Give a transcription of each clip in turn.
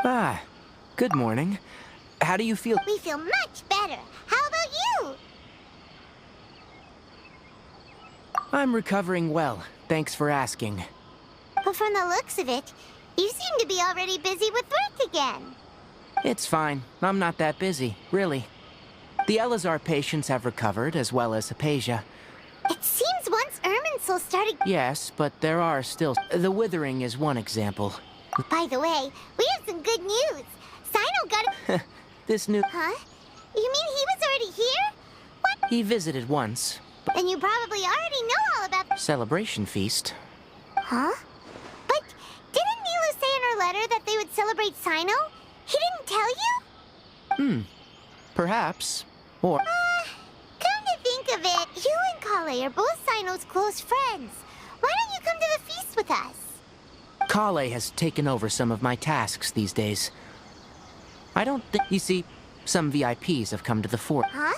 Ah, good morning. How do you feel? We feel much better. How about you? I'm recovering well. Thanks for asking. But from the looks of it, you seem to be already busy with work again. It's fine. I'm not that busy, really. The Elazar patients have recovered, as well as Hypatia. It seems once Irminsul started... Yes, but there are still... The Withering is one example. By the way, we have some good news. Sino got... This new... Huh? You mean he was already here? What? He visited once. Then you probably already know all about... Celebration feast. Huh? But didn't Nilu say in her letter that they would celebrate Sino? He didn't tell you? Perhaps. Or... Come to think of it, you and Kale are both Sino's close friends. Why don't you come to the feast with us? Kale has taken over some of my tasks these days. I don't think... You see, some VIPs have come to the fort. Huh?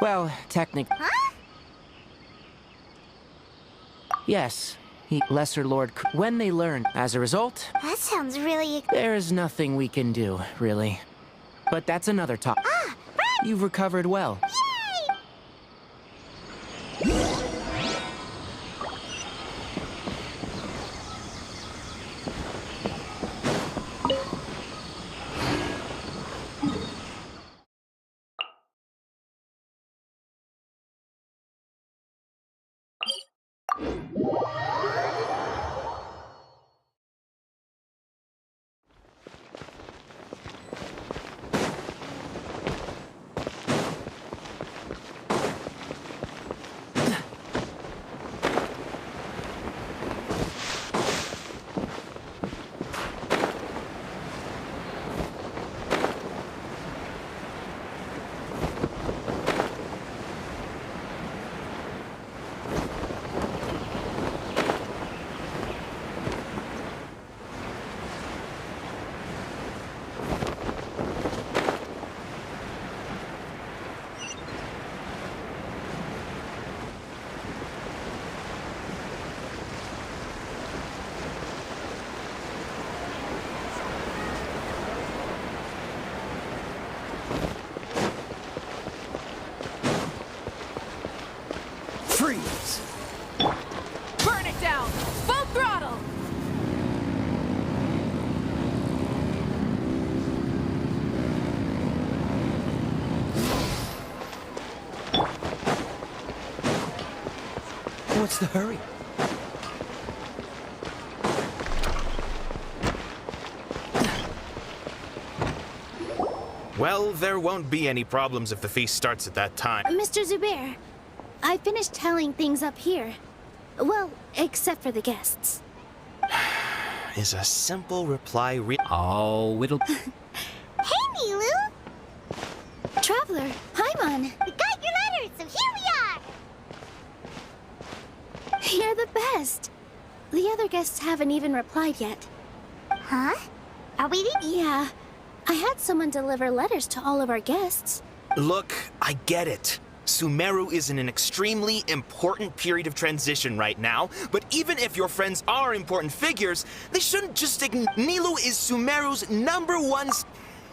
Well, technically... Huh? Yes. Lesser Lord... When they learn, as a result... That sounds really... There is nothing we can do, really. But that's another topic. Ah, right! You've recovered well. Yay! Freeze! Burn it down! Full throttle! What's the hurry? Well, there won't be any problems if the feast starts at that time. Mr. Zubair, I finished telling things up here. Well, except for the guests. Is a simple reply Oh, it'll... Hey, Nilu! Traveler, Paimon, We got your letters, so here we are! you're the best. The other guests haven't even replied yet. Huh? Are we the... Yeah, I had someone deliver letters to all of our guests. Look, I get it. Sumeru is in an extremely important period of transition right now, but even if your friends are important figures, they shouldn't just ignore. Nilu is Sumeru's #1.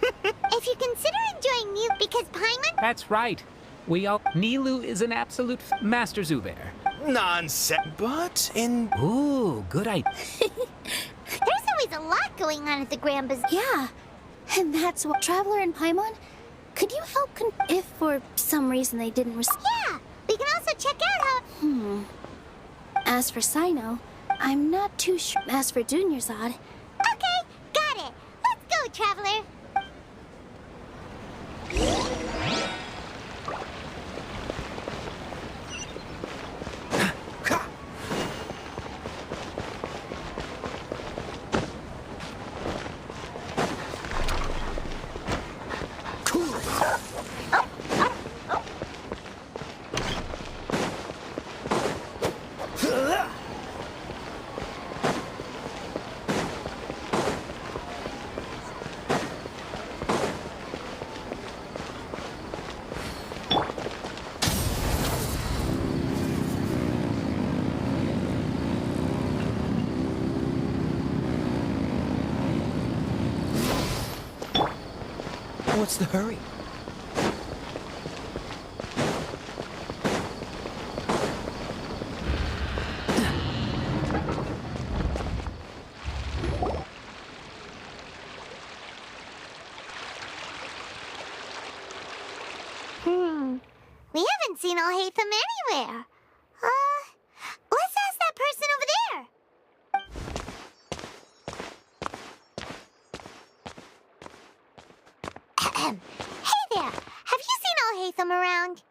If you consider enjoying Nilu because Paimon... That's right. Nilu is an absolute Master Zubair. Nonsense. But in... Ooh, good idea. There's always a lot going on at the Grand Bazaar. Yeah, and that's what Traveler and Paimon, could you help if for some reason they didn't Yeah, we can also check out how... As for Sino, I'm not too sure. As for Dunyarzad, Okay, got it. Let's go, Traveler. What's the hurry? We haven't seen Alhaitham anywhere. Let's ask that person over there. Hey there, have you seen Alhaitham around?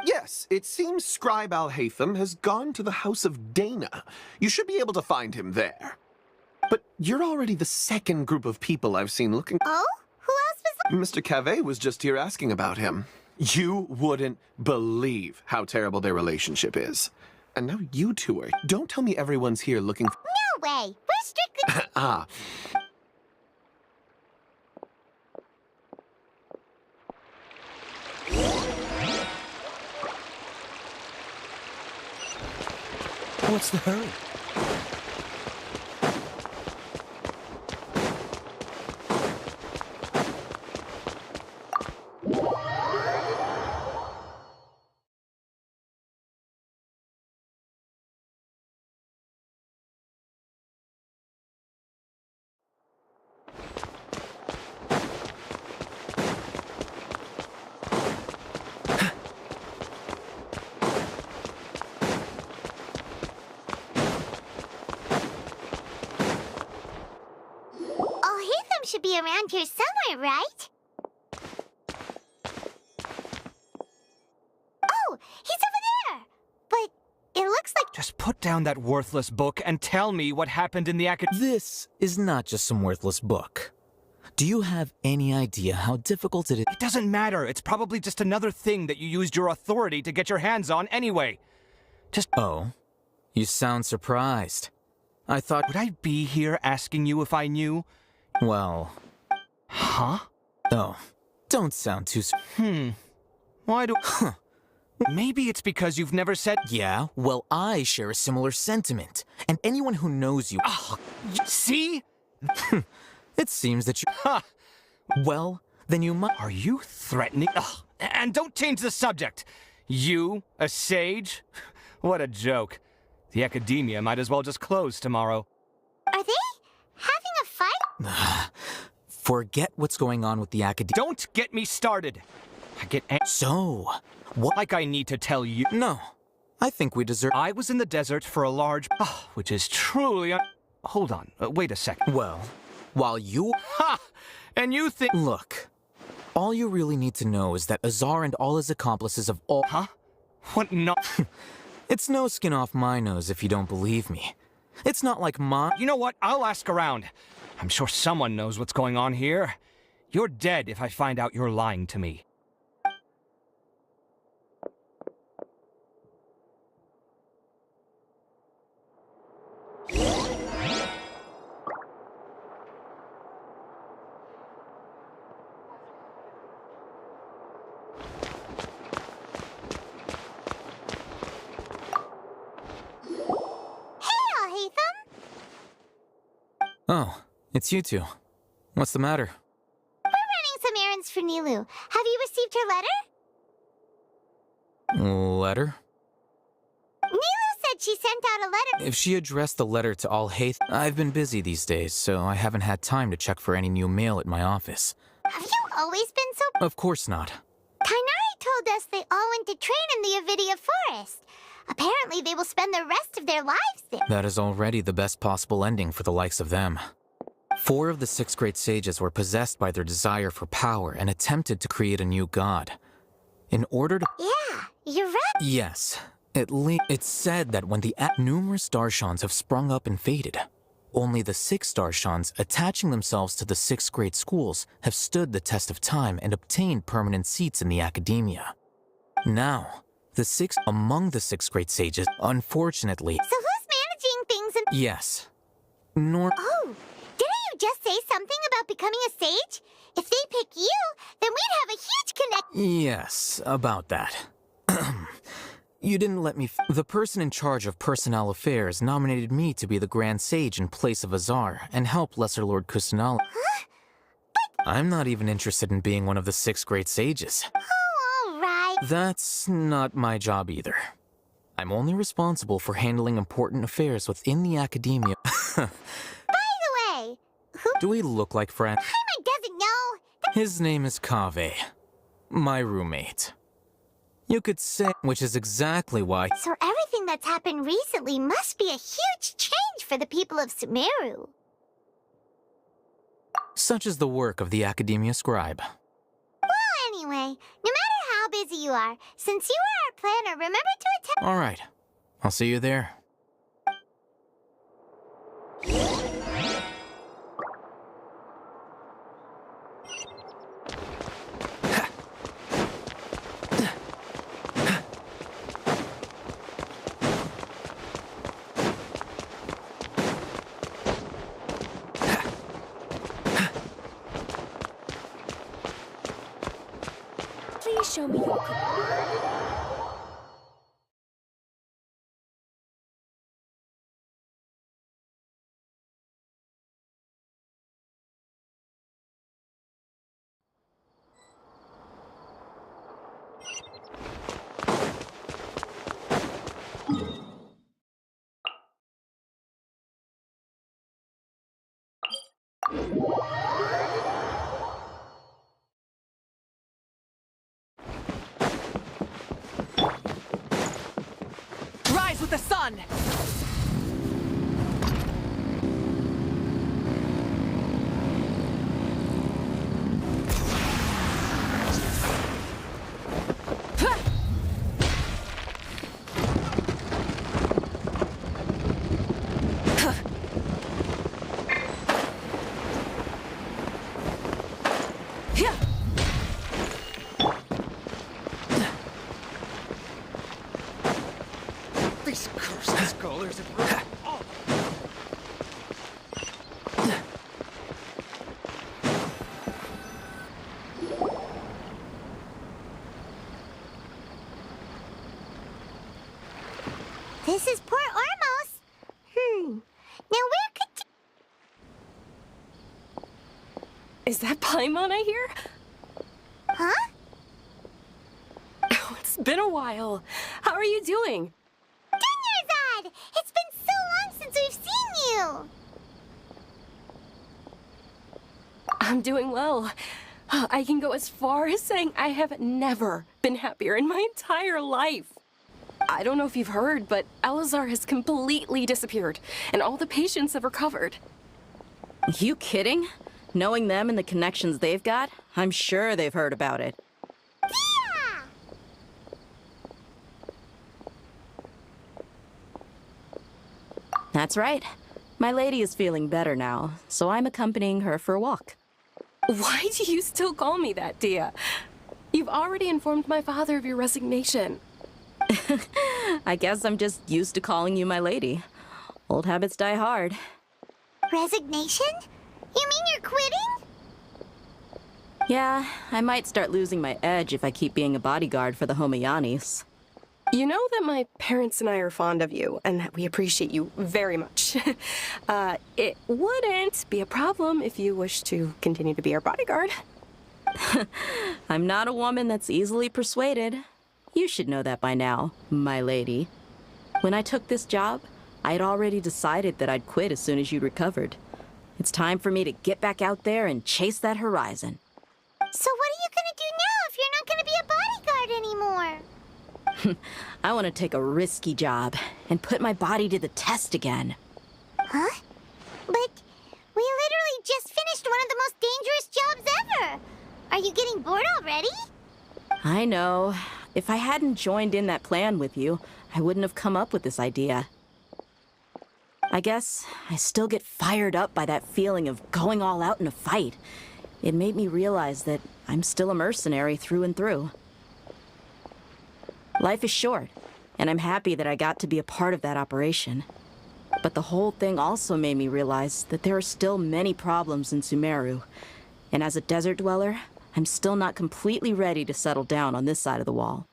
Yes, it seems Scribe Alhaitham has gone to the House of Dana. You should be able to find him there. But you're already the second group of people I've seen looking. Oh? Who else was Mr. Cave was just here asking about him. You wouldn't believe how terrible their relationship is. And now you two are. Don't tell me everyone's here looking for. No way! We're strictly. Ah. What's the hurry? Alhaitham should be around here somewhere, right? Oh, he's over there! But it looks like. Just put down that worthless book and tell me what happened in the This is not just some worthless book. Do you have any idea how difficult it is? It doesn't matter. It's probably just another thing that you used your authority to get your hands on anyway. Oh, you sound surprised. I thought... Would I be here asking you if I knew? Well... Huh? Oh, don't sound too... Why do... Maybe it's because you've never said... Yeah, well, I share a similar sentiment. And anyone who knows you... See? It seems that you... Ha! Well, then you might... Are you threatening... Ugh. And don't change the subject. You, a sage? What a joke. The academia might as well just close tomorrow. Are they having a fight? Forget what's going on with the academia. Don't get me started. I get... So, what... Like I need to tell you... No, I think we deserve... I was in the desert for a large... which is truly... Hold on. Wait a second. Well, while you... Ha! And you think... Look, all you really need to know is that Azar and all his accomplices of all... Huh? What no... It's no skin off my nose if you don't believe me. It's not like You know what? I'll ask around. I'm sure someone knows what's going on here. You're dead if I find out you're lying to me. Oh, it's you two. What's the matter? We're running some errands for Nilou. Have you received her letter? Letter? Nilou said she sent out a letter. If she addressed the letter to Alhaith... I've been busy these days, so I haven't had time to check for any new mail at my office. Have you always been so... Of course not. Tainari told us they all went to train in the Avidia Forest. Apparently they will spend the rest of their lives there. That is already the best possible ending for the likes of them. 4 of the 6th grade sages were possessed by their desire for power and attempted to create a new god. In order to... Yeah, you're right. Yes. It's said that when numerous Darshans have sprung up and faded, only the 6 Darshans attaching themselves to the 6th grade schools have stood the test of time and obtained permanent seats in the academia. Now, among the 6th grade sages, unfortunately... So who's managing things in... Yes. Oh, didn't you just say something about becoming a sage? If they pick you, then we'd have a huge connect... Yes, about that. You didn't let me... The person in charge of personnel affairs nominated me to be the Grand Sage in place of Azar and help Lesser Lord Kusanali. Huh? I'm not even interested in being one of the 6th grade sages. Oh, all right. That's not my job either. I'm only responsible for handling important affairs within the academia. By the way, who... Do we look like friends? Paimon doesn't know. His name is Kaveh, my roommate. You could say, which is exactly why... So everything that's happened recently must be a huge change for the people of Sumeru. Such is the work of the Academia Scribe. Well, anyway, no matter how busy you are, since you are our planner, remember to attend... All right. I'll see you there. Please show me your... Rise with the sun! These cursed scholars have ruined all. This is Port Ormos. Now where could... Is that Paimon I hear? Huh? Oh, it's been a while. How are you doing? Dunyarzad! It's been so long since we've seen you! I'm doing well. I can go as far as saying I have never been happier in my entire life. I don't know if you've heard, but Elazar has completely disappeared, and all the patients have recovered. You kidding? Knowing them and the connections they've got, I'm sure they've heard about it. Yeah! That's right. My lady is feeling better now, so I'm accompanying her for a walk. Why do you still call me that, Dia? You've already informed my father of your resignation. I guess I'm just used to calling you my lady. Old habits die hard. Resignation? You mean you're quitting? Yeah, I might start losing my edge if I keep being a bodyguard for the Homayanis. You know that my parents and I are fond of you, and that we appreciate you very much. It wouldn't be a problem if you wish to continue to be our bodyguard. I'm not a woman that's easily persuaded. You should know that by now, my lady. When I took this job, I had already decided that I'd quit as soon as you'd recovered. It's time for me to get back out there and chase that horizon. So what are you gonna do now if you're not gonna be a bodyguard anymore? I want to take a risky job and put my body to the test again. Huh? But we literally I know. If I hadn't joined in that plan with you, I wouldn't have come up with this idea. I guess I still get fired up by that feeling of going all out in a fight. It made me realize that I'm still a mercenary through and through. Life is short, and I'm happy that I got to be a part of that operation. But the whole thing also made me realize that there are still many problems in Sumeru. And as a desert dweller, I'm still not completely ready to settle down on this side of the wall.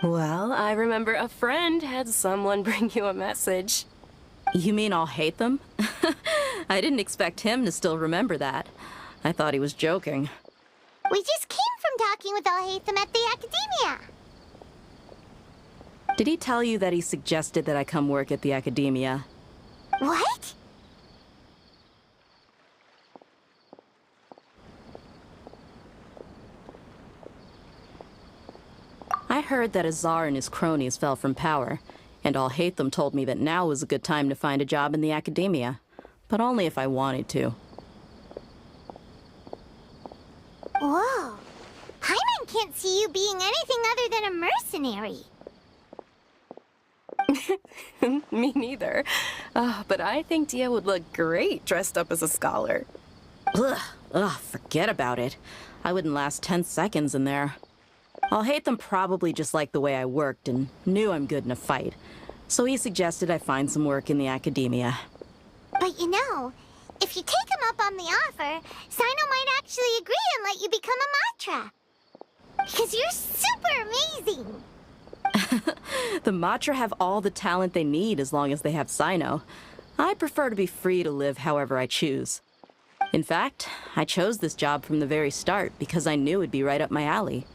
Well, I remember a friend had someone bring you a message. You mean I'll hate them? I didn't expect him to still remember that. I thought he was joking. We just came from talking with Alhaitham at the Academia. Did he tell you that he suggested that I come work at the Academia? What? I heard that Azar and his cronies fell from power, and Alhaitham told me that now was a good time to find a job in the Academia, but only if I wanted to. Whoa. Paimon can't see you being anything other than a mercenary. Me neither. But I think Dia would look great dressed up as a scholar. Ugh, forget about it. I wouldn't last 10 seconds in there. Alhaitham probably just liked the way I worked and knew I'm good in a fight, so he suggested I find some work in the Academia. But you know, if you take him up on the offer, Sino might actually agree and let you become a Matra. Because you're super amazing. The Matra have all the talent they need as long as they have Sino. I prefer to be free to live however I choose. In fact, I chose this job from the very start because I knew it'd be right up my alley.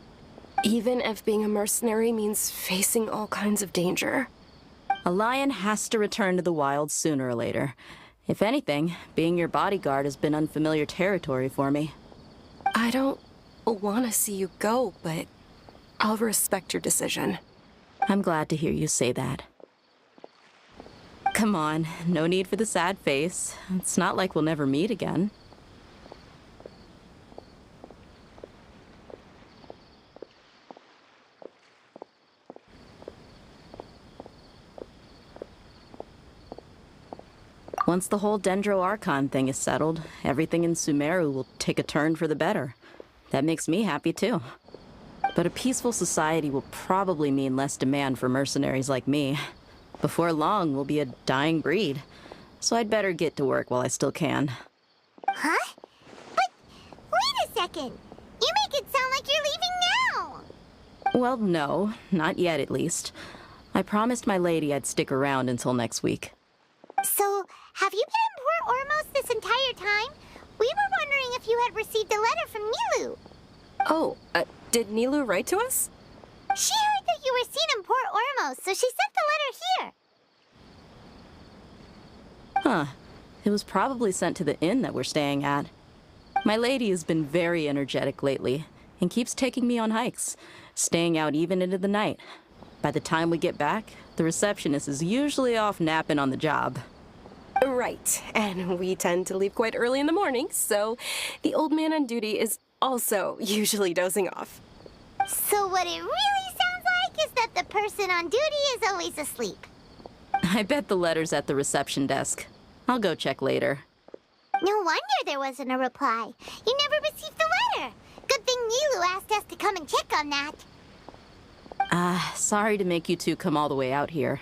Even if being a mercenary means facing all kinds of danger. A lion has to return to the wild sooner or later. If anything, being your bodyguard has been unfamiliar territory for me. I don't want to see you go, but I'll respect your decision. I'm glad to hear you say that. Come on, no need for the sad face. It's not like we'll never meet again. Once the whole Dendro Archon thing is settled, everything in Sumeru will take a turn for the better. That makes me happy too. But a peaceful society will probably mean less demand for mercenaries like me. Before long, we'll be a dying breed. So I'd better get to work while I still can. Huh? But wait a second. You make it sound like you're leaving now. Well, no, not yet at least. I promised my lady I'd stick around until next week. So, have you been in Port Ormos this entire time? We were wondering if you had received a letter from Nilu. Oh, did Nilu write to us? She heard that you were seen in Port Ormos, so she sent the letter here. Huh. It was probably sent to the inn that we're staying at. My lady has been very energetic lately and keeps taking me on hikes, staying out even into the night. By the time we get back, the receptionist is usually off napping on the job. Right, and we tend to leave quite early in the morning, so the old man on duty is also usually dozing off. So what it really sounds like is that the person on duty is always asleep. I bet the letter's at the reception desk. I'll go check later. No wonder there wasn't a reply. You never received the letter. Good thing Nilu asked us to come and check on that. Sorry to make you two come all the way out here.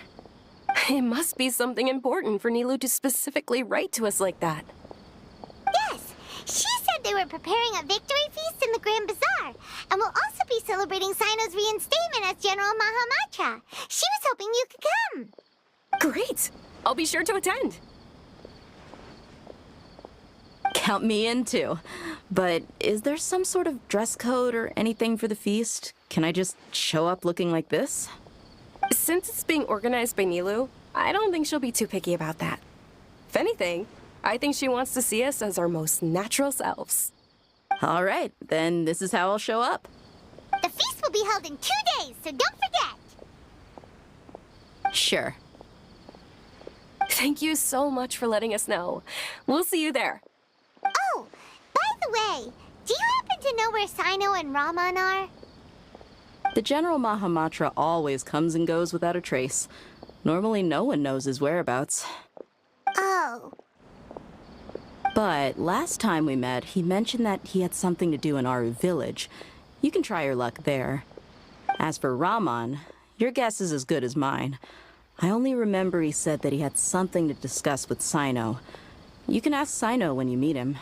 It must be something important for Nilu to specifically write to us like that. Yes, she said they were preparing a victory feast in the Grand Bazaar, and will also be celebrating Sino's reinstatement as General Mahamatra. She was hoping you could come. Great! I'll be sure to attend. Count me in too. But is there some sort of dress code or anything for the feast? Can I just show up looking like this? Since it's being organized by Nilu, I don't think she'll be too picky about that. If anything, I think she wants to see us as our most natural selves. All right, then this is how I'll show up. The feast will be held in 2 days, so don't forget. Sure. Thank you so much for letting us know. We'll see you there. Oh, by the way, do you happen to know where Sino and Raman are? The General Mahamatra always comes and goes without a trace. Normally no one knows his whereabouts. Oh. But last time we met, he mentioned that he had something to do in Aru Village. You can try your luck there. As for Raman, your guess is as good as mine. I only remember he said that he had something to discuss with Sino. You can ask Sino when you meet him.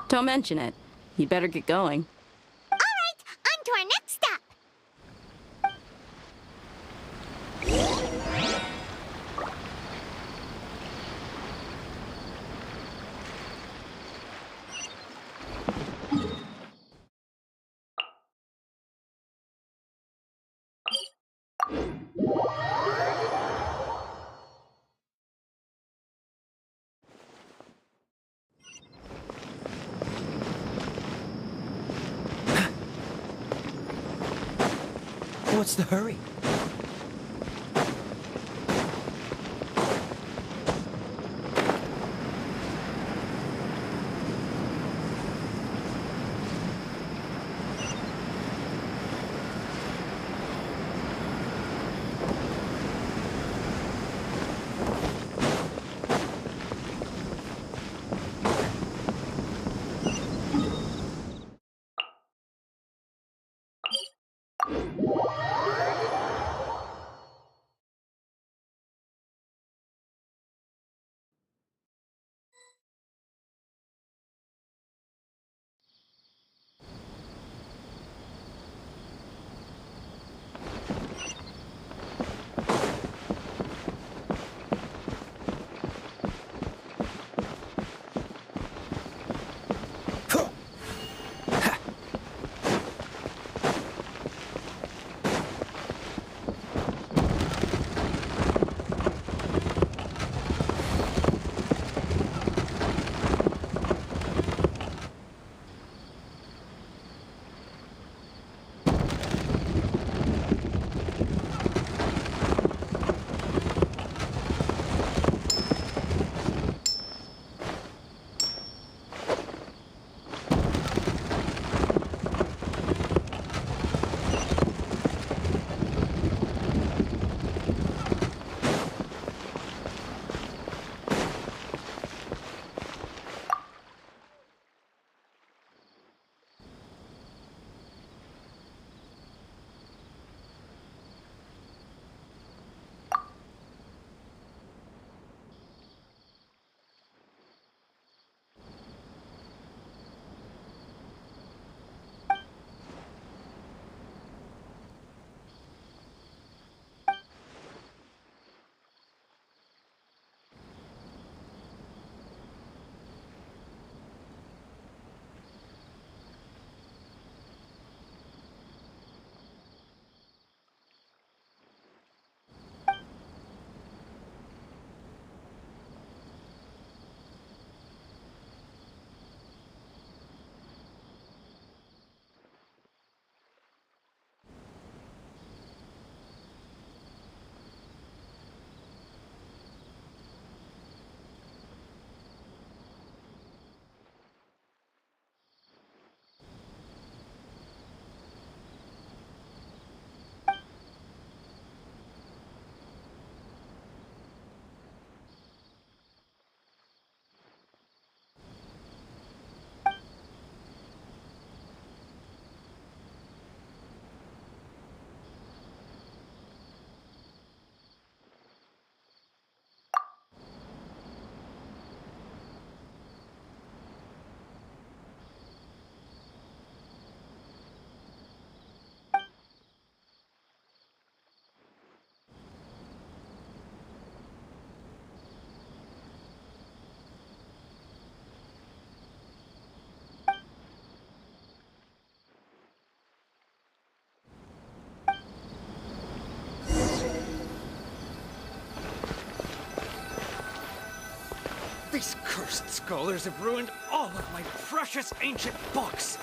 Don't mention it. You'd better get going. All right, on to our next stop. What's the hurry? These cursed scholars have ruined all of my precious ancient books!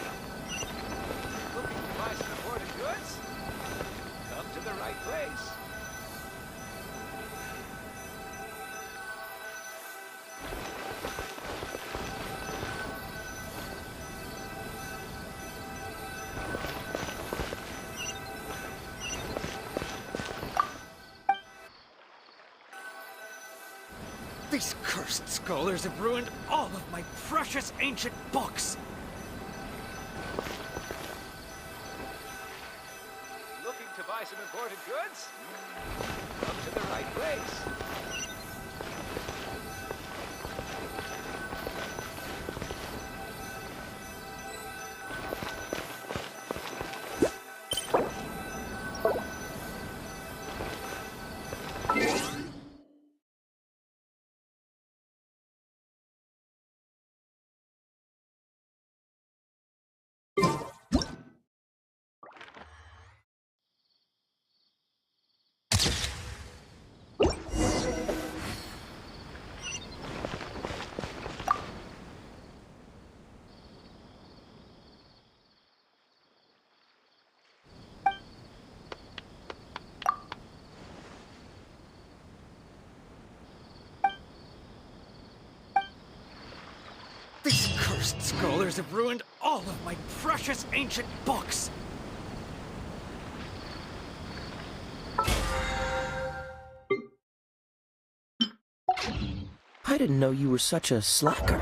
Looking to buy some imported goods? Come to the right place. These cursed scholars have ruined all of my precious ancient books! Looking to buy some imported goods? Come to the right place. These cursed scholars have ruined all of my precious ancient books! I didn't know you were such a slacker.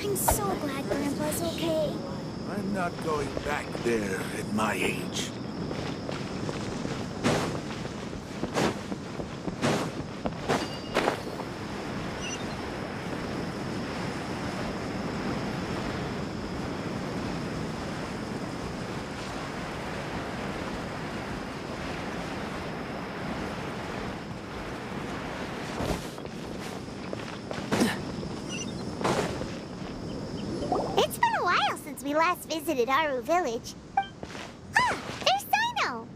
I'm so glad Grandpa's okay. I'm not going back there at my age. It's been a while since we last visited Aru Village. Ah, there's Sino!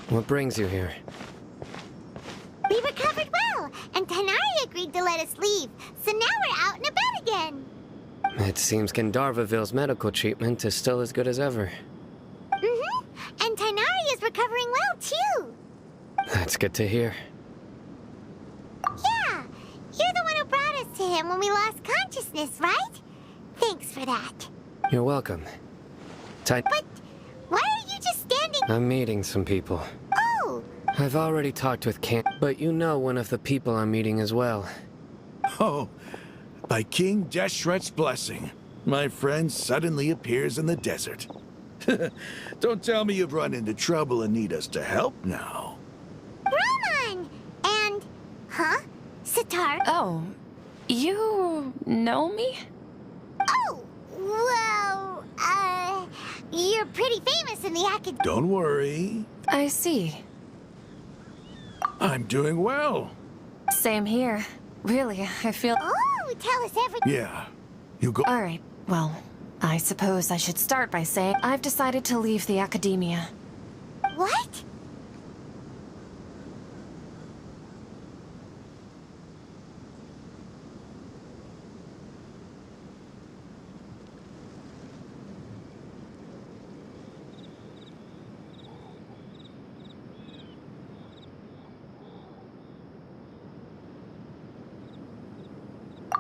What brings you here? We recovered well, and Tanari agreed to let us leave, so now we're out and about again. It seems Gandharvaville's medical treatment is still as good as ever. Mm-hmm, and Tanari is recovering well, too. That's good to hear. Yeah, you're the one who brought us to him when we lost consciousness, right? Thanks for that. You're welcome. But why are you just standing? I'm meeting some people. Oh, I've already talked with Cam, but you know one of the people I'm meeting as well. Oh, by King Deshret's blessing, my friend suddenly appears in the desert. Don't tell me you've run into trouble and need us to help now. Roman! And, huh? Sitar? Oh, you know me? Oh, well, you're pretty famous in the academy. Don't worry. I see. I'm doing well. Same here. Really, I feel... Oh, tell us everything. Yeah. You go. All right, well, I suppose I should start by saying I've decided to leave the academia. What?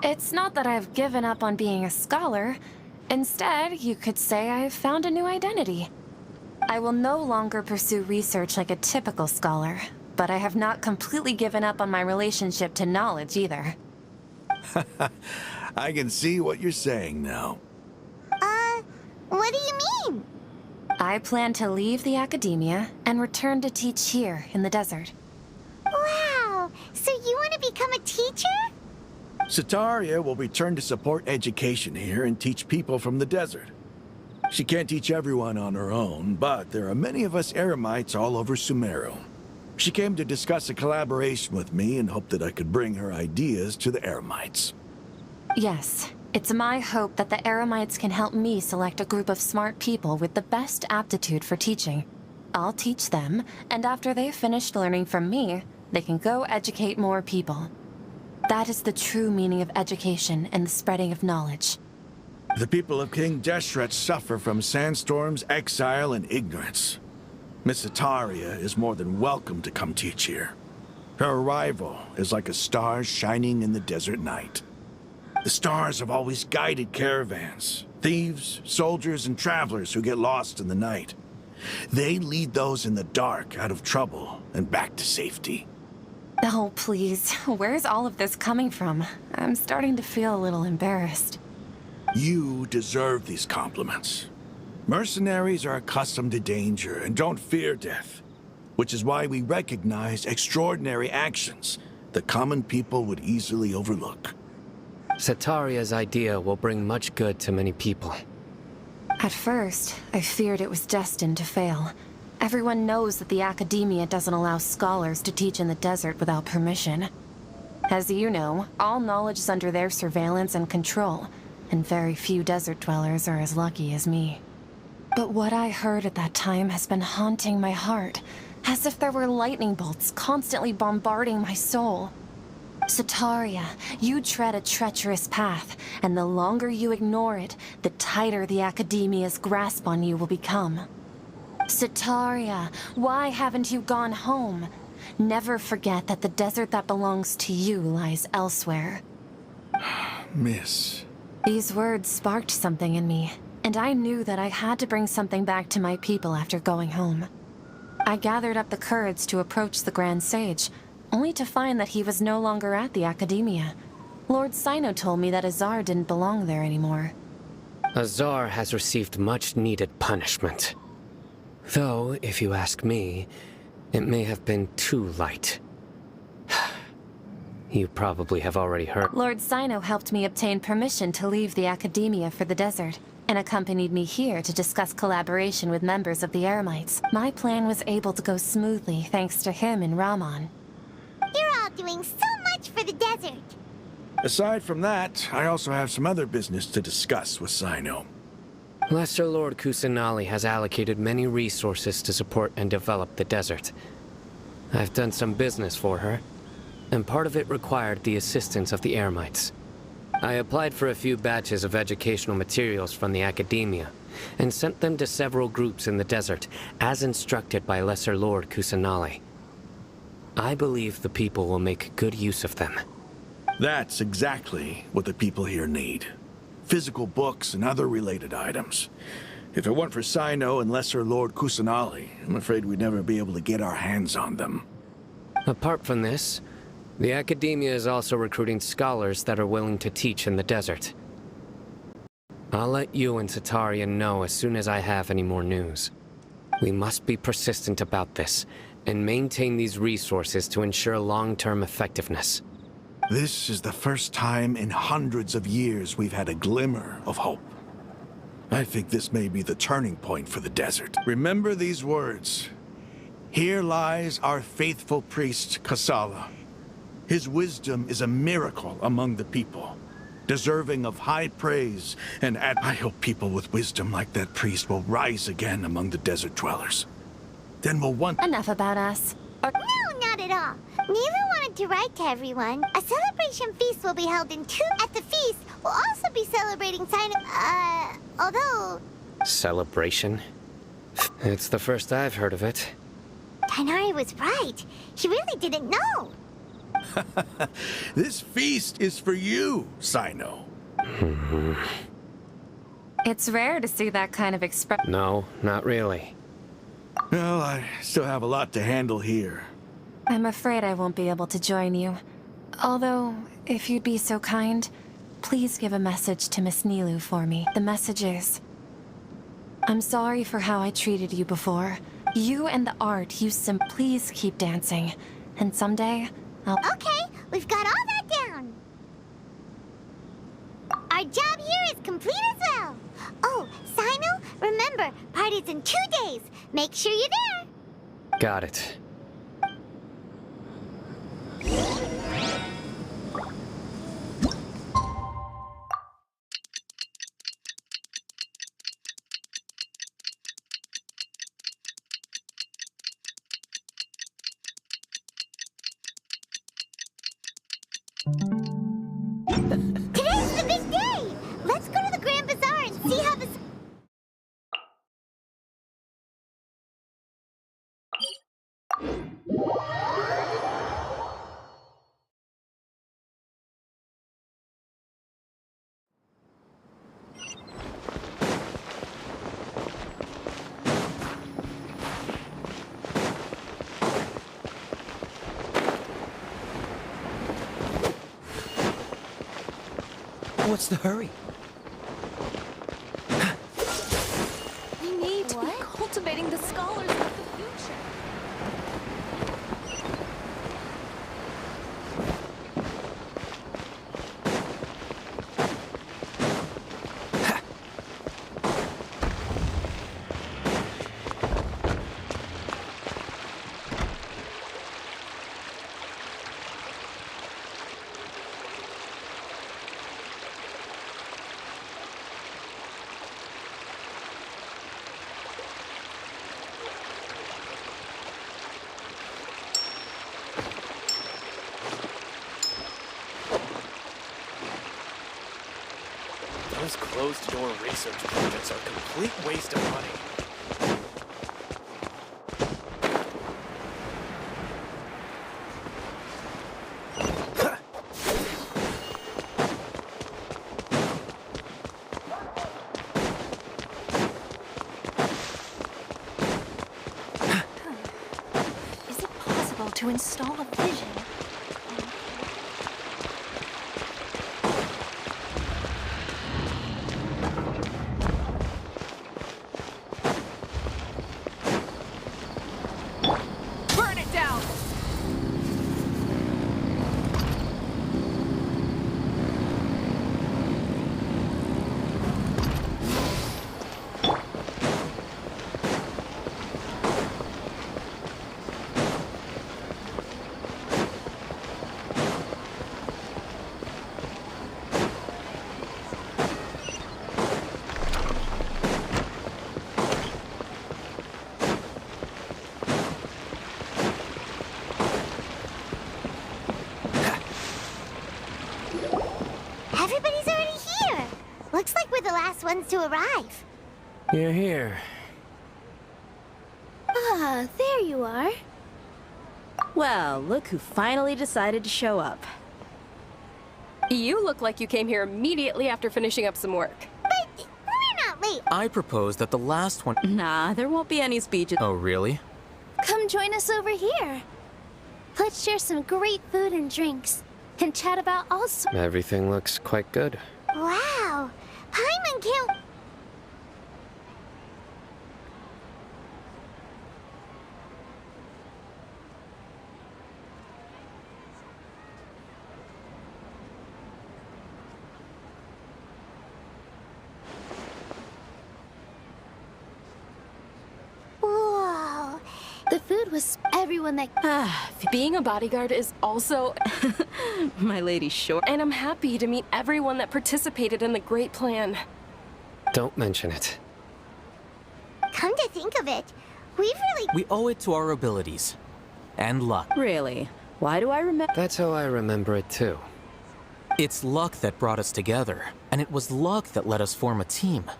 It's not that I've given up on being a scholar. Instead, you could say I've found a new identity. I will no longer pursue research like a typical scholar, but I have not completely given up on my relationship to knowledge either. I can see what you're saying now. What do you mean? I plan to leave the academia and return to teach here in the desert. Wow! So you want to become a teacher? Sataria will return to support education here and teach people from the desert. She can't teach everyone on her own, but there are many of us Eremites all over Sumeru. She came to discuss a collaboration with me and hoped that I could bring her ideas to the Eremites. Yes, it's my hope that the Eremites can help me select a group of smart people with the best aptitude for teaching. I'll teach them, and after they've finished learning from me, they can go educate more people. That is the true meaning of education and the spreading of knowledge. The people of King Deshret suffer from sandstorms, exile, and ignorance. Miss Sataria is more than welcome to come teach here. Her arrival is like a star shining in the desert night. The stars have always guided caravans, thieves, soldiers, and travelers who get lost in the night. They lead those in the dark out of trouble and back to safety. Oh, please. Where's all of this coming from? I'm starting to feel a little embarrassed. You deserve these compliments. Mercenaries are accustomed to danger and don't fear death, which is why we recognize extraordinary actions that common people would easily overlook. Sataria's idea will bring much good to many people. At first, I feared it was destined to fail. Everyone knows that the academia doesn't allow scholars to teach in the desert without permission. As you know, all knowledge is under their surveillance and control, and very few desert dwellers are as lucky as me. But what I heard at that time has been haunting my heart, as if there were lightning bolts constantly bombarding my soul. Sataria, you tread a treacherous path, and the longer you ignore it, the tighter the academia's grasp on you will become. Sataria, why haven't you gone home? Never forget that the desert that belongs to you lies elsewhere. Miss. These words sparked something in me, and I knew that I had to bring something back to my people after going home. I gathered up the courage to approach the Grand Sage, only to find that he was no longer at the academia. Lord Sino told me that Azar didn't belong there anymore. Azar has received much-needed punishment. Though, if you ask me, it may have been too light. You probably have already heard. Lord Sino helped me obtain permission to leave the academia for the desert, and accompanied me here to discuss collaboration with members of the Eremites. My plan was able to go smoothly thanks to him and Rahman. You're all doing so much for the desert. Aside from that, I also have some other business to discuss with Sino. Lesser Lord Kusanali has allocated many resources to support and develop the desert. I've done some business for her, and part of it required the assistance of the Eremites. I applied for a few batches of educational materials from the academia, and sent them to several groups in the desert, as instructed by Lesser Lord Kusanali. I believe the people will make good use of them. That's exactly what the people here need. Physical books and other related items. If it weren't for Sino and Lesser Lord Kusanali, I'm afraid we'd never be able to get our hands on them. Apart from this, the academia is also recruiting scholars that are willing to teach in the desert. I'll let you and Sataria know as soon as I have any more news. We must be persistent about this, and maintain these resources to ensure long-term effectiveness. This is the first time in hundreds of years we've had a glimmer of hope. I think this may be the turning point for the desert. Remember these words. Here lies our faithful priest, Kasala. His wisdom is a miracle among the people, deserving of high praise, and I hope people with wisdom like that priest will rise again among the desert dwellers. Then we'll want— Enough about us. No, not at all. Neela wanted to write to everyone. A celebration feast will be held in 2. At the feast, we'll also be celebrating although... Celebration? It's the first I've heard of it. Tainari was right. He really didn't know. This feast is for you, Sino. It's rare to see that kind of expression. No, not really. Well, I still have a lot to handle here. I'm afraid I won't be able to join you. Although, if you'd be so kind, please give a message to Miss Nilu for me. The message is, I'm sorry for how I treated you before. You and the art, please keep dancing. And someday, I'll... Okay, we've got all that down. Our job here is complete as well. Oh, Sino, remember, party's in 2 days. Make sure you're there. Got it. Today's the big day. Let's go to the Grand Bazaar and see how this... What's the hurry? We need to be cultivating the scholars of the future. Those closed-door research projects are a complete waste of money. Is it possible to install a vision? Burn it down! Everybody's already here. Looks like we're the last ones to arrive. You're here. Ah, there you are. Well, look who finally decided to show up. You look like you came here immediately after finishing up some work. But we're not late. I propose that the last one... Nah, there won't be any speeches. Oh, really? Come join us over here. Let's share some great food and drinks, and chat about all sorts. Everything looks quite good. Wow. Paimon can't... Whoa. The food was everyone that... Being a bodyguard is also... My lady sure. And I'm happy to meet everyone that participated in the great plan. Don't mention it. Come to think of it, we've really... We owe it to our abilities. And luck. Really? Why do I remember? That's how I remember it too. It's luck that brought us together, and it was luck that let us form a team.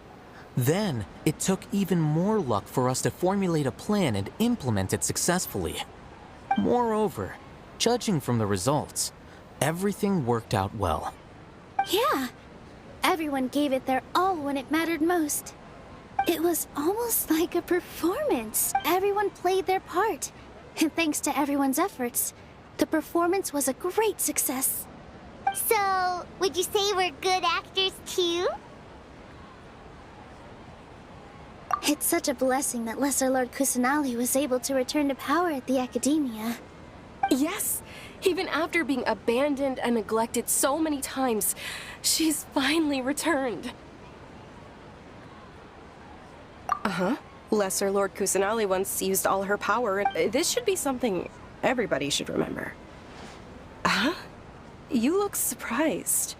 Then, it took even more luck for us to formulate a plan and implement it successfully. Moreover, judging from the results, everything worked out well. Yeah. Everyone gave it their all when it mattered most. It was almost like a performance. Everyone played their part. And thanks to everyone's efforts, the performance was a great success. So, would you say we're good actors too? It's such a blessing that Lesser Lord Kusanali was able to return to power at the Academia. Yes, even after being abandoned and neglected so many times, she's finally returned. Uh-huh. Lesser Lord Kusanali once used all her power. This should be something everybody should remember. Huh? You look surprised.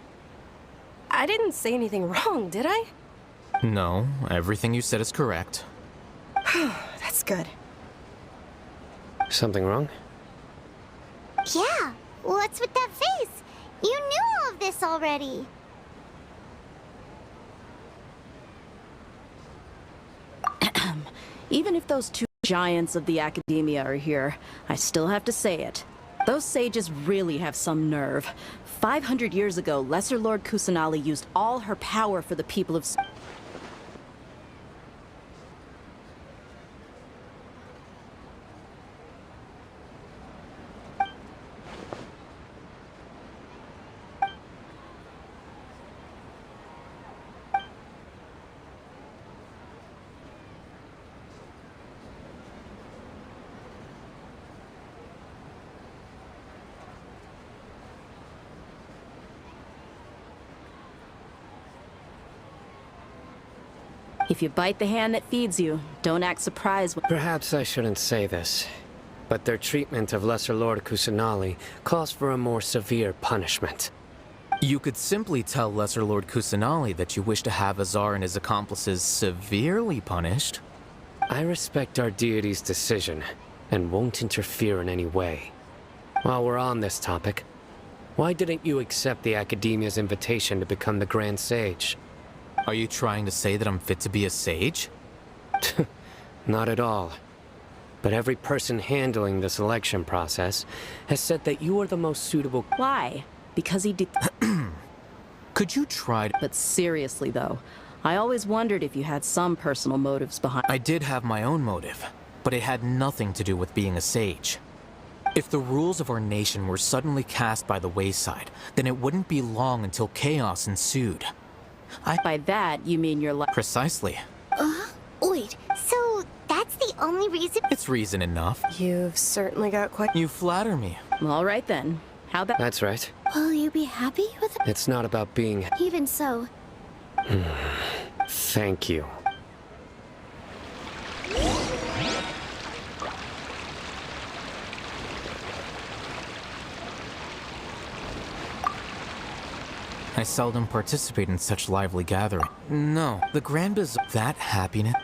I didn't say anything wrong, did I? No, everything you said is correct. That's good. Something wrong? Yeah, what's with that face? You knew all of this already. Even if those two giants of the Academia are here, I still have to say it. Those sages really have some nerve. 500 years ago, Lesser Lord Kusanali used all her power for the people of... If you bite the hand that feeds you, don't act surprised when... Perhaps I shouldn't say this, but their treatment of Lesser Lord Kusanali calls for a more severe punishment. You could simply tell Lesser Lord Kusanali that you wish to have Azar and his accomplices severely punished. I respect our deity's decision, and won't interfere in any way. While we're on this topic, why didn't you accept the Academia's invitation to become the Grand Sage? Are you trying to say that I'm fit to be a sage? Not at all. But every person handling the selection process has said that you are the most suitable... Why? Because he did... Could you try to... But seriously, though, I always wondered if you had some personal motives behind... I did have my own motive, but it had nothing to do with being a sage. If the rules of our nation were suddenly cast by the wayside, then it wouldn't be long until chaos ensued. By that, you mean your life... Precisely. Wait, so that's the only reason? It's reason enough. You've certainly got quite... You flatter me. All right, then. How about... That's right. Will you be happy with it? It's not about being... Even so. Thank you. I seldom participate in such lively gathering. No, the Grand Bazaar... That happiness?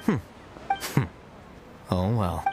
Oh well.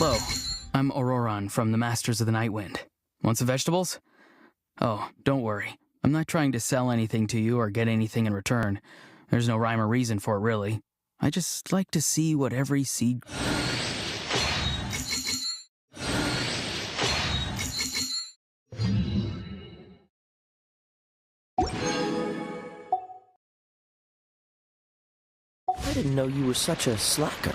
Hello, I'm Auroron from the Masters of the Night Wind. Want some vegetables? Oh, don't worry. I'm not trying to sell anything to you or get anything in return. There's no rhyme or reason for it, really. I just like to see what every seed... I didn't know you were such a slacker.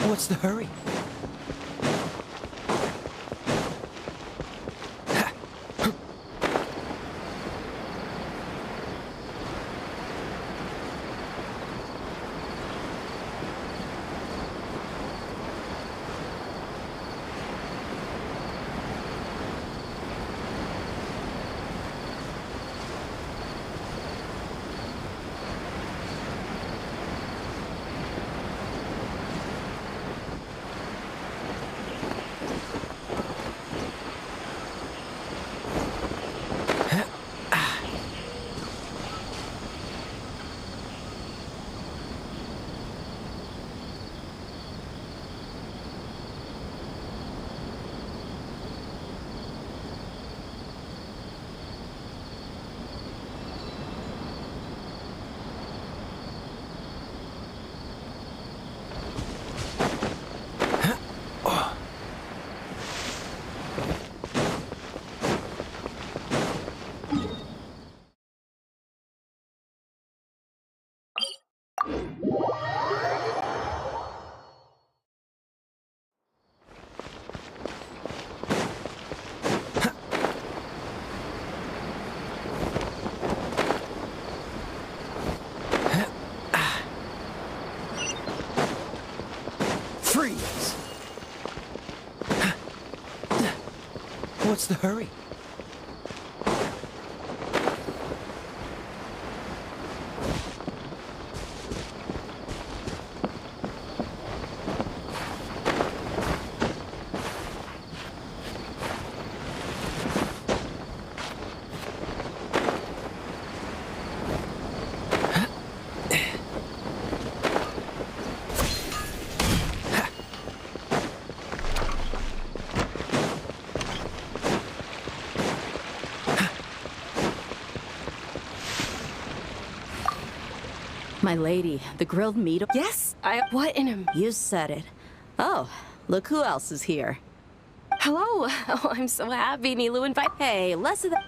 What's the hurry? Freeze! What's the hurry? My lady, the grilled meat. Yes, what in a... You said it. Oh, look who else is here. Hello. Oh, I'm so happy Nilu invited. Hey, less of that.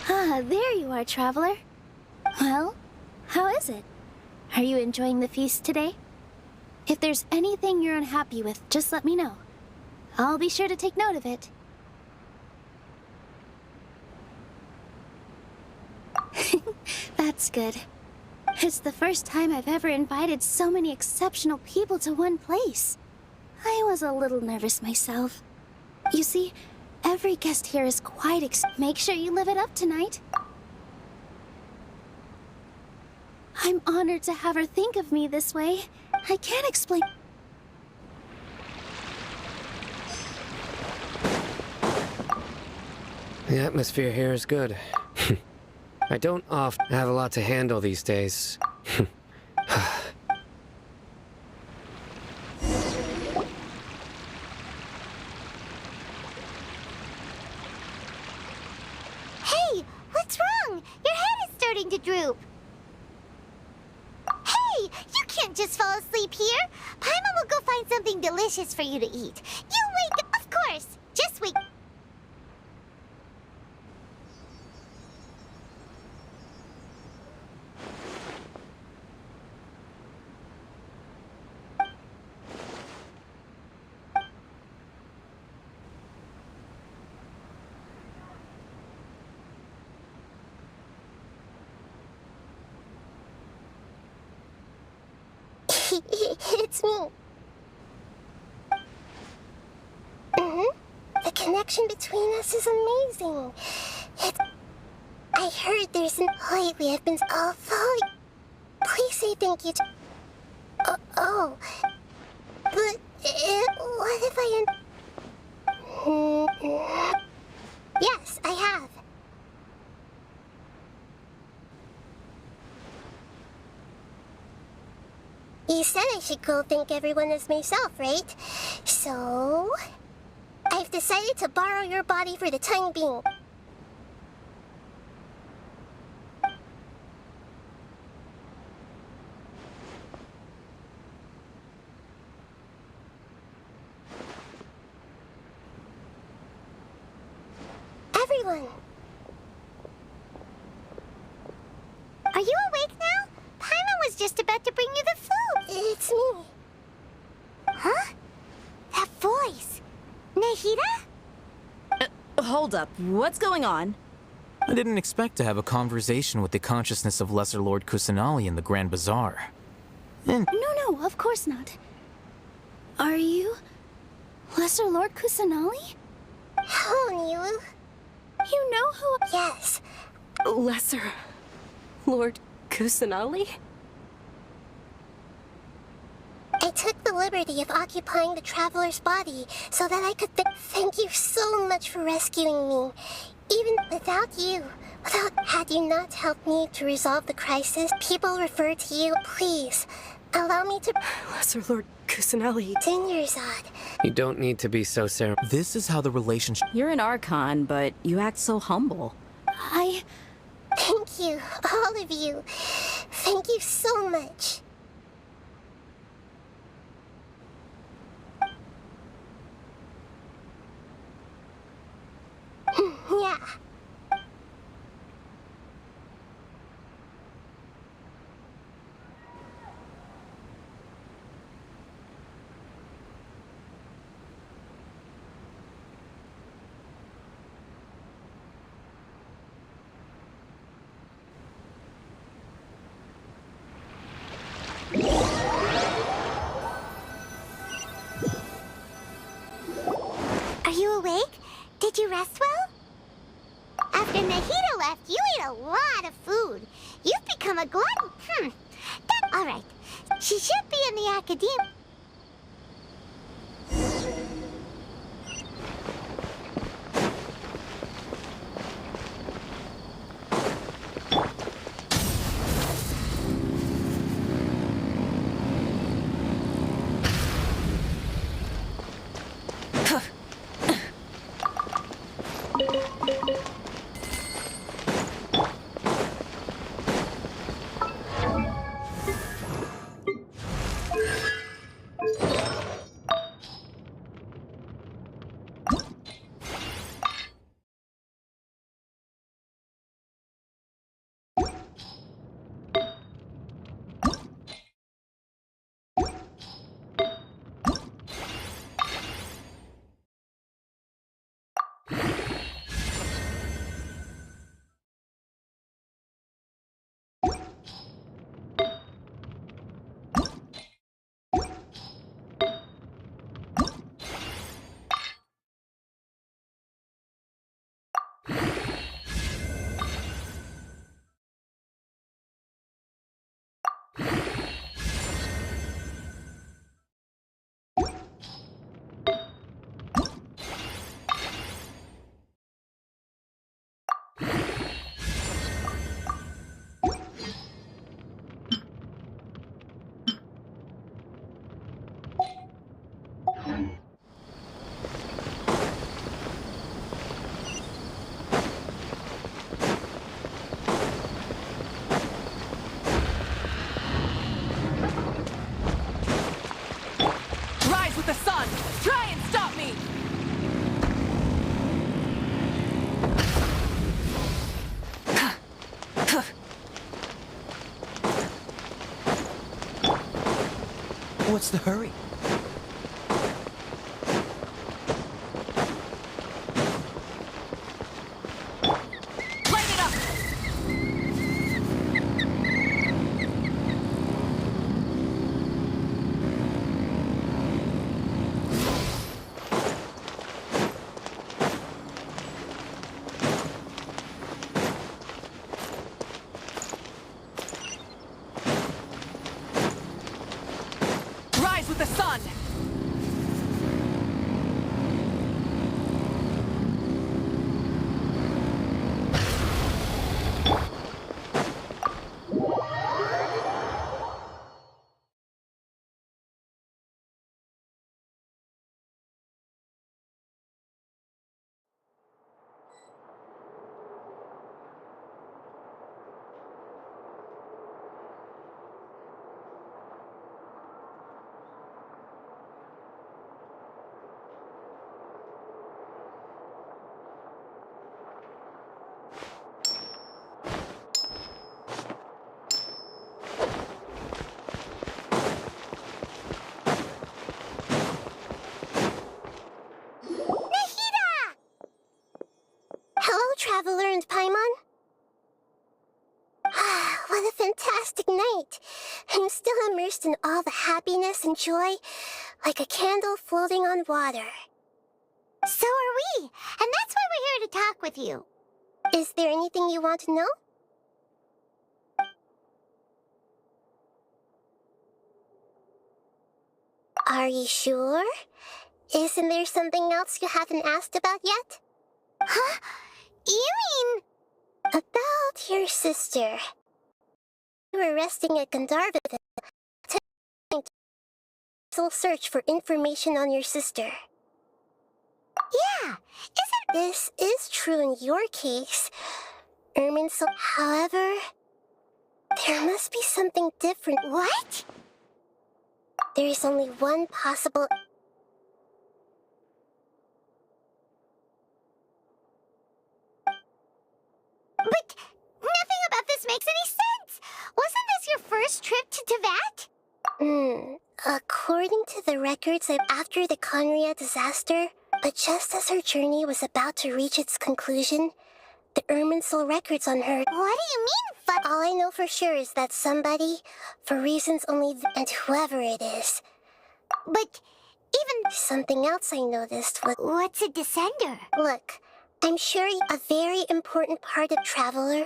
Ah, there you are, traveler. Well, how is it? Are you enjoying the feast today? If there's anything you're unhappy with, just let me know. I'll be sure to take note of it. That's good. It's the first time I've ever invited so many exceptional people to one place. I was a little nervous myself. You see, every guest here is quite Make sure you live it up tonight. I'm honored to have her think of me this way. I can't explain... The atmosphere here is good. I don't often have a lot to handle these days. Hey, what's wrong? Your head is starting to droop. Hey, you can't just fall asleep here. Paimon will go find something delicious for you to eat. You wake up, of course. Just wake. It's me. The connection between us is amazing. I heard there's an... Lately, I've been... Although... Please say thank you to... Oh. But... what if I... Yes, I have. You said I should go thank everyone as myself, right? So... I've decided to borrow your body for the time being. Everyone! Nahida? Hold up. What's going on? I didn't expect to have a conversation with the consciousness of Lesser Lord Kusanali in the Grand Bazaar. And No, of course not. Are you Lesser Lord Kusanali? Hello, Neo. You know who... Yes. Lesser Lord Kusanali? I took the liberty of occupying the traveler's body so that I could thank you so much for rescuing me. Even without you, had you not helped me to resolve the crisis, people refer to you. Please, allow me to... Lesser Lord Kusanali. Dingerzad. You don't need to be so this is how the relationship... You're an Archon, but you act so humble. Thank you, all of you. Thank you so much. Yeah. Are you awake? Did you rest well? After Nahida left, you ate a lot of food. You've become a glutton. All right. She should be in the academia. Rise with the sun! Try and stop me! What's the hurry? Light it up! Rise with the sun! I'm still immersed in all the happiness and joy, like a candle floating on water. So are we, and that's why we're here to talk with you. Is there anything you want to know? Are you sure? Isn't there something else you haven't asked about yet? Huh? You mean... About your sister. You were resting at Gandharva to search for information on your sister. Yeah, this is true in your case, Irminsul. However, there must be something different. What? There is only one possible... But nothing about this makes any sense! Wasn't this your first trip to Teyvat? According to the records after the Conria disaster, but just as her journey was about to reach its conclusion, the Irminsul records on her... What do you mean, All I know for sure is that somebody, for reasons only and whoever it is... But even... Something else I noticed was... What's a descender? Look, I'm sure a very important part of Traveler...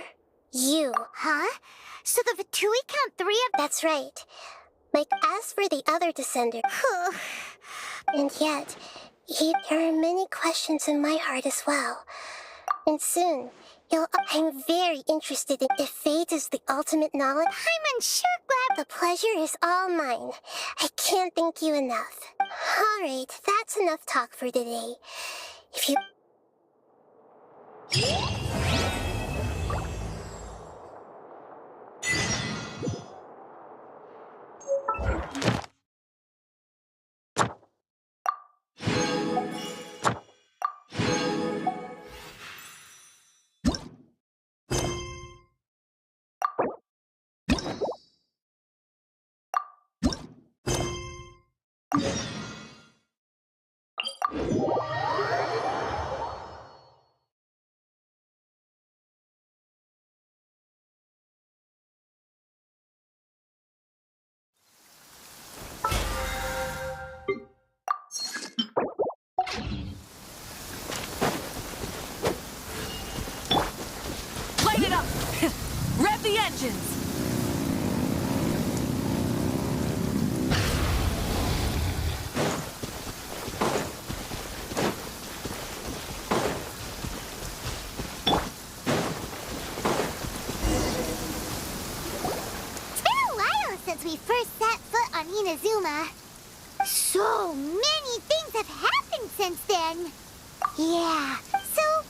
You. Huh? So the Vatui count 3 of... That's right. Like, as for the other descender... And yet, there are many questions in my heart as well. And soon, I'm very interested in if fate is the ultimate knowledge. I'm sure glad the pleasure is all mine. I can't thank you enough. Alright, that's enough talk for today. If you... Light it up! Rev the engines! It's been a while since we first set foot on Inazuma. So many things have happened since then. Yeah, so...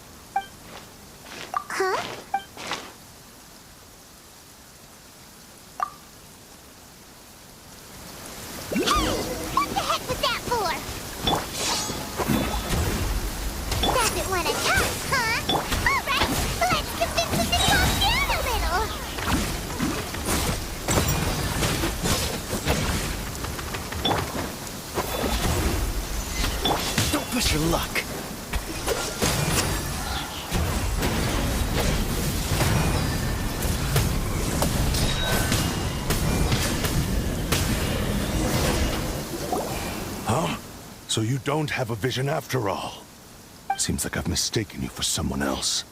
Huh? Hey! What the heck was that for? Doesn't want to talk, huh? Alright, let's convince him to calm down a little. Don't push your luck. Huh? So you don't have a vision after all? Seems like I've mistaken you for someone else.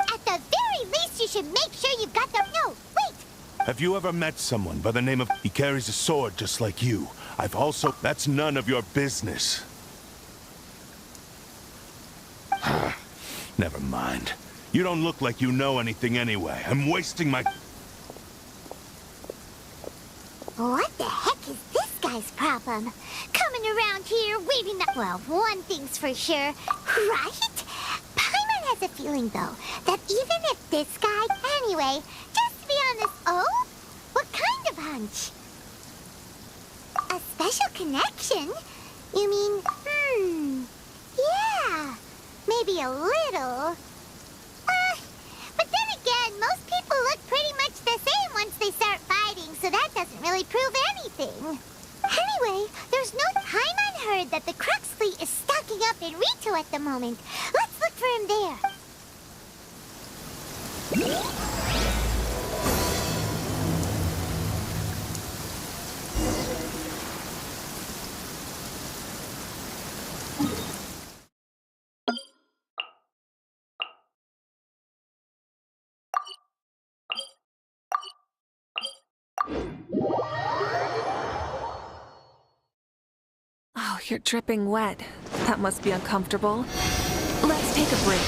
At the very least, you should make sure you've got the... No, wait! Have you ever met someone by the name of... He carries a sword just like you. I've also... That's none of your business. Never mind. You don't look like you know anything anyway. I'm wasting my... What the heck is this guy's problem? Coming around here, waving that... Well, one thing's for sure, right? Paimon has a feeling, though, that even if this guy... Anyway, just to be honest... Oh? What kind of hunch? A special connection? You mean, yeah, maybe a little. But then again, most people look pretty much the same once they start fighting, so that doesn't really prove anything. Anyway, there's no... Paimon heard that the Crux fleet is stocking up in Rito at the moment. Let's look for him there. you're dripping wet. That must be uncomfortable. Let's take a break.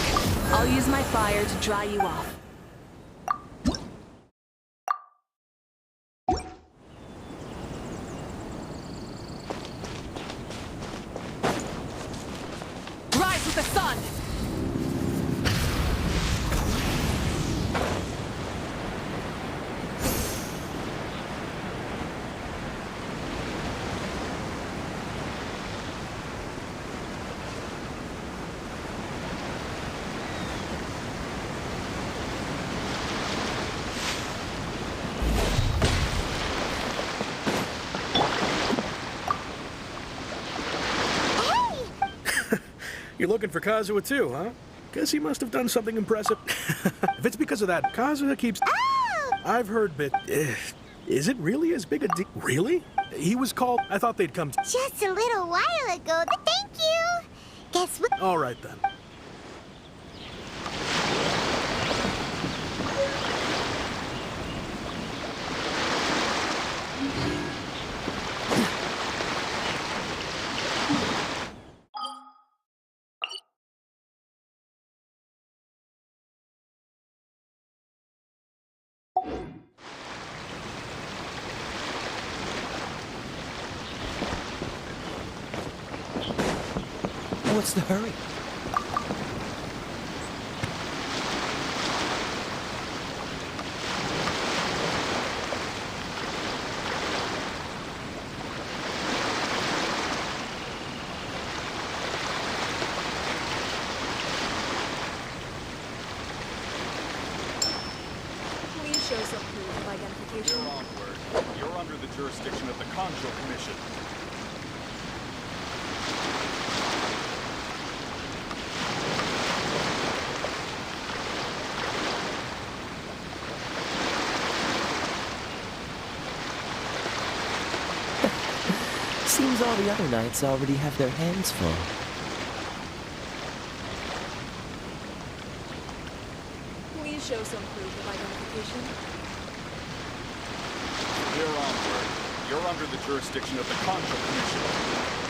I'll use my fire to dry you off. Rise with the sun! You're looking for Kazuha too, huh? Guess he must have done something impressive. If it's because of that, Kazuha keeps... Oh! I've heard, but... is it really as big a deal? Really? He was called... I thought they'd come... Just a little while ago. Thank you. Guess what? All right, then. What's the hurry? Please show some proof of identification. You're onward. You're under the jurisdiction of the Conjo Commission. Seems all the other knights already have their hands full. Please show some proof of identification. You're onward. You're under the jurisdiction of the Conjo Commission.